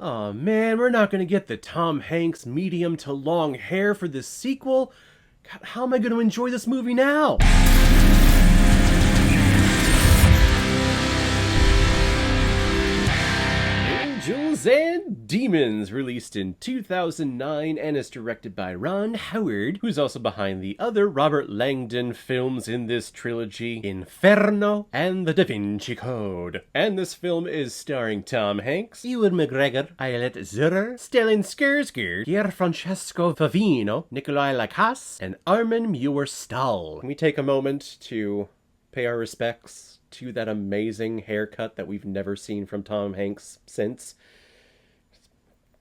Oh man, we're not gonna get the Tom Hanks medium to long hair for this sequel? God, how am I gonna enjoy this movie now? Angels and Demons, released in 2009 and is directed by Ron Howard, who's also behind the other Robert Langdon films in this trilogy, Inferno and The Da Vinci Code. And this film is starring Tom Hanks, Ewan McGregor, Ayelet Zurer, Stellan Skarsgård, Pier Francesco Favino, Nikolai Lacasse, and Armin Muir-Stahl. Can we take a moment to pay our respects to that amazing haircut that we've never seen from Tom Hanks since?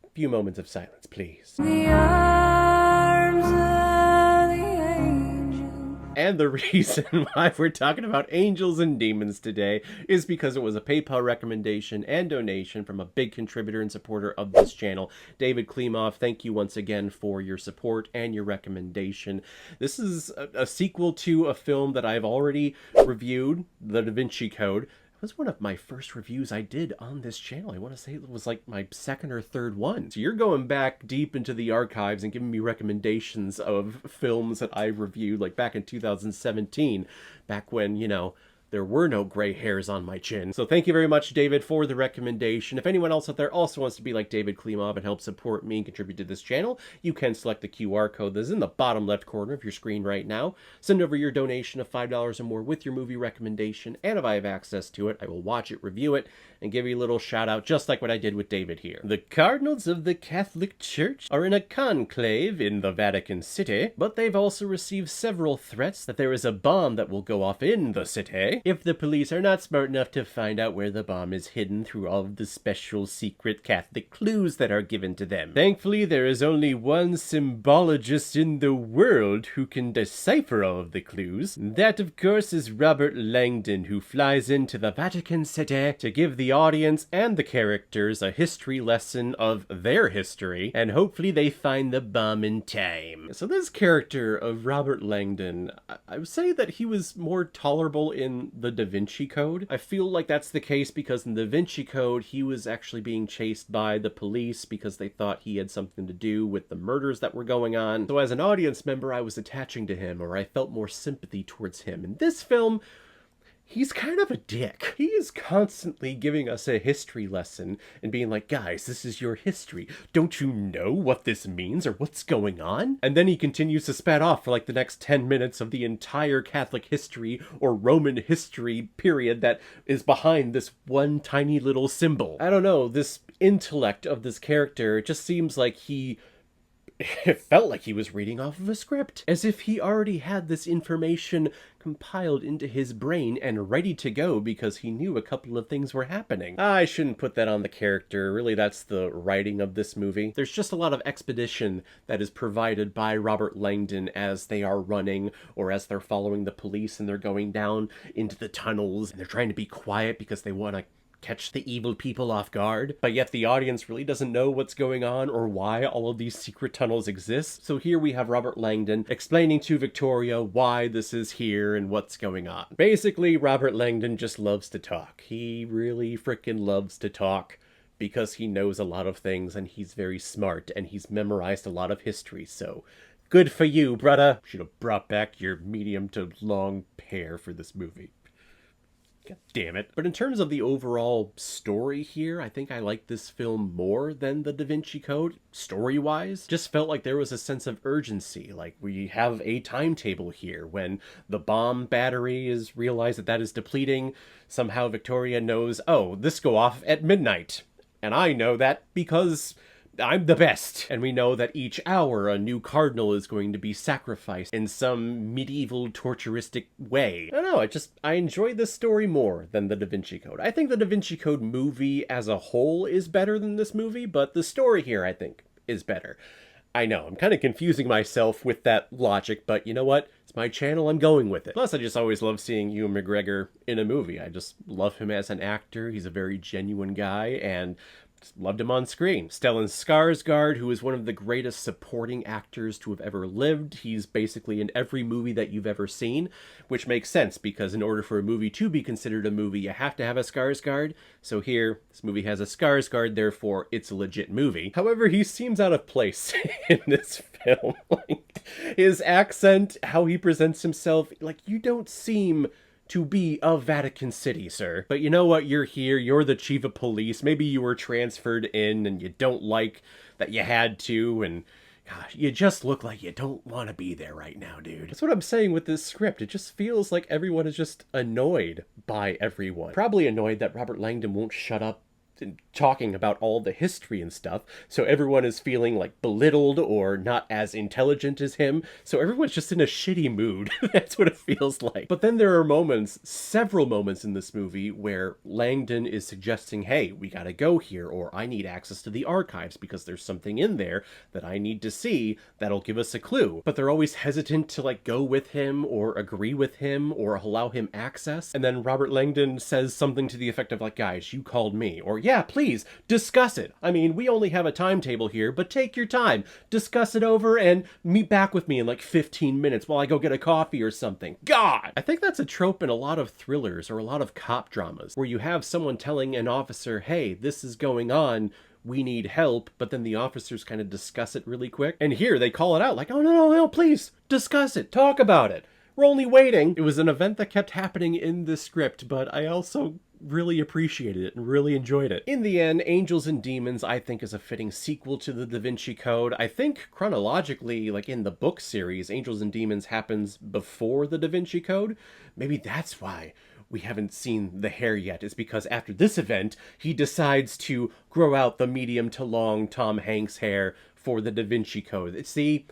A few moments of silence, please. The arms of the angel. And the reason why we're talking about Angels and Demons today is because it was a PayPal recommendation and donation from a big contributor and supporter of this channel, David Klimov. Thank you once again for your support and your recommendation. This is a sequel to a film that I've already reviewed, The Da Vinci Code. It was one of my first reviews I did on this channel. I want to say it was like my second or third one. So you're going back deep into the archives and giving me recommendations of films that I reviewed like back in 2017, back when, you know, there were no gray hairs on my chin. So thank you very much, David, for the recommendation. If anyone else out there also wants to be like David Klimov and help support me and contribute to this channel, you can select the QR code that is in the bottom left corner of your screen right now. Send over your donation of $5 or more with your movie recommendation, and if I have access to it, I will watch it, review it, and give you a little shout out, just like what I did with David here. The Cardinals of the Catholic Church are in a conclave in the Vatican City, but they've also received several threats that there is a bomb that will go off in the city if the police are not smart enough to find out where the bomb is hidden through all of the special secret Catholic clues that are given to them. Thankfully, there is only one symbologist in the world who can decipher all of the clues. That, of course, is Robert Langdon, who flies into the Vatican City to give the audience and the characters a history lesson of their history, and hopefully they find the bomb in time. So this character of Robert Langdon, I would say that he was more tolerable in the Da Vinci Code. I feel like that's the case because in the Da Vinci Code, he was actually being chased by the police because they thought he had something to do with the murders that were going on. So as an audience member, I was attaching to him, or I felt more sympathy towards him. In this film, he's kind of a dick. He is constantly giving us a history lesson and being like, guys, this is your history. Don't you know what this means or what's going on? And then he continues to spat off for like the next 10 minutes of the entire Catholic history or Roman history period that is behind this one tiny little symbol. I don't know, this intellect of this character just seems like it felt like he was reading off of a script, as if he already had this information compiled into his brain and ready to go because he knew a couple of things were happening. I shouldn't put that on the character. Really, that's the writing of this movie. There's just a lot of exposition that is provided by Robert Langdon as they are running or as they're following the police and they're going down into the tunnels and they're trying to be quiet because they want to catch the evil people off guard, but yet the audience really doesn't know what's going on or why all of these secret tunnels exist. So here we have Robert Langdon explaining to Victoria why this is here and what's going on. Basically, Robert Langdon just loves to talk. He really freaking loves to talk because he knows a lot of things and he's very smart and he's memorized a lot of history, so good for you, brother. Should have brought back your medium to long hair for this movie. God damn it. But in terms of the overall story here, I think I like this film more than the Da Vinci Code, story-wise. Just felt like there was a sense of urgency. Like, we have a timetable here. When the bomb battery is realized that is depleting, somehow Victoria knows, oh, this go off at midnight. And I know that because I'm the best. And we know that each hour a new cardinal is going to be sacrificed in some medieval torturistic way. I don't know, I enjoy this story more than the Da Vinci Code. I think the Da Vinci Code movie as a whole is better than this movie, but the story here, I think, is better. I know, I'm kind of confusing myself with that logic, but you know what? It's my channel, I'm going with it. Plus, I just always love seeing Ewan McGregor in a movie. I just love him as an actor. He's a very genuine guy, and Just loved him on screen. Stellan Skarsgård, who is one of the greatest supporting actors to have ever lived. He's basically in every movie that you've ever seen, which makes sense because in order for a movie to be considered a movie, you have to have a Skarsgård. So here, this movie has a Skarsgård, therefore it's a legit movie. However, he seems out of place in this film. Like, his accent, how he presents himself, like, you don't seem to be of Vatican City, sir. But you know what? You're here. You're the chief of police. Maybe you were transferred in and you don't like that you had to, and gosh, you just look like you don't want to be there right now, dude. That's what I'm saying with this script. It just feels like everyone is just annoyed by everyone. Probably annoyed that Robert Langdon won't shut up talking about all the history and stuff, so everyone is feeling like belittled or not as intelligent as him, so everyone's just in a shitty mood. That's what it feels like. But then there are moments, several moments in this movie, where Langdon is suggesting, hey, we gotta go here, or I need access to the archives because there's something in there that I need to see that'll give us a clue. But they're always hesitant to like go with him or agree with him or allow him access. And then Robert Langdon says something to the effect of like, guys, you called me, or yeah, please, discuss it. I mean, we only have a timetable here, but take your time. Discuss it over and meet back with me in like 15 minutes while I go get a coffee or something. God! I think that's a trope in a lot of thrillers or a lot of cop dramas, where you have someone telling an officer, hey, this is going on, we need help, but then the officers kind of discuss it really quick. And here they call it out like, oh, no, please, discuss it, talk about it. We're only waiting. It was an event that kept happening in the script, but I also really appreciated it and really enjoyed it. In the end, Angels and Demons, I think, is a fitting sequel to the Da Vinci Code. I think chronologically, like in the book series, Angels and Demons happens before the Da Vinci Code. Maybe that's why we haven't seen the hair yet, is because after this event, he decides to grow out the medium to long Tom Hanks hair for the Da Vinci Code. See,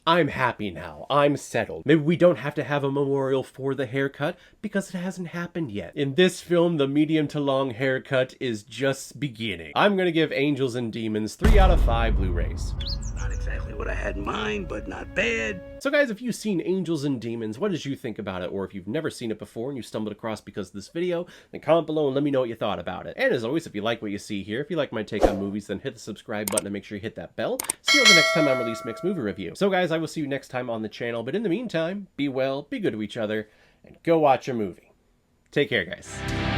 I'm happy now. I'm settled. Maybe we don't have to have a memorial for the haircut because it hasn't happened yet. In this film, the medium to long haircut is just beginning. I'm gonna give Angels and Demons 3 out of 5 Blu-rays. Not exactly what I had in mind, but not bad. So guys, if you've seen Angels and Demons, what did you think about it? Or if you've never seen it before and you stumbled across because of this video, then comment below and let me know what you thought about it. And as always, if you like what you see here, if you like my take on movies, then hit the subscribe button and make sure you hit that bell. See you the next time I release Mixed Movie Review. So guys, I will see you next time on the channel, but in the meantime, be well, be good to each other, and go watch a movie. Take care, guys.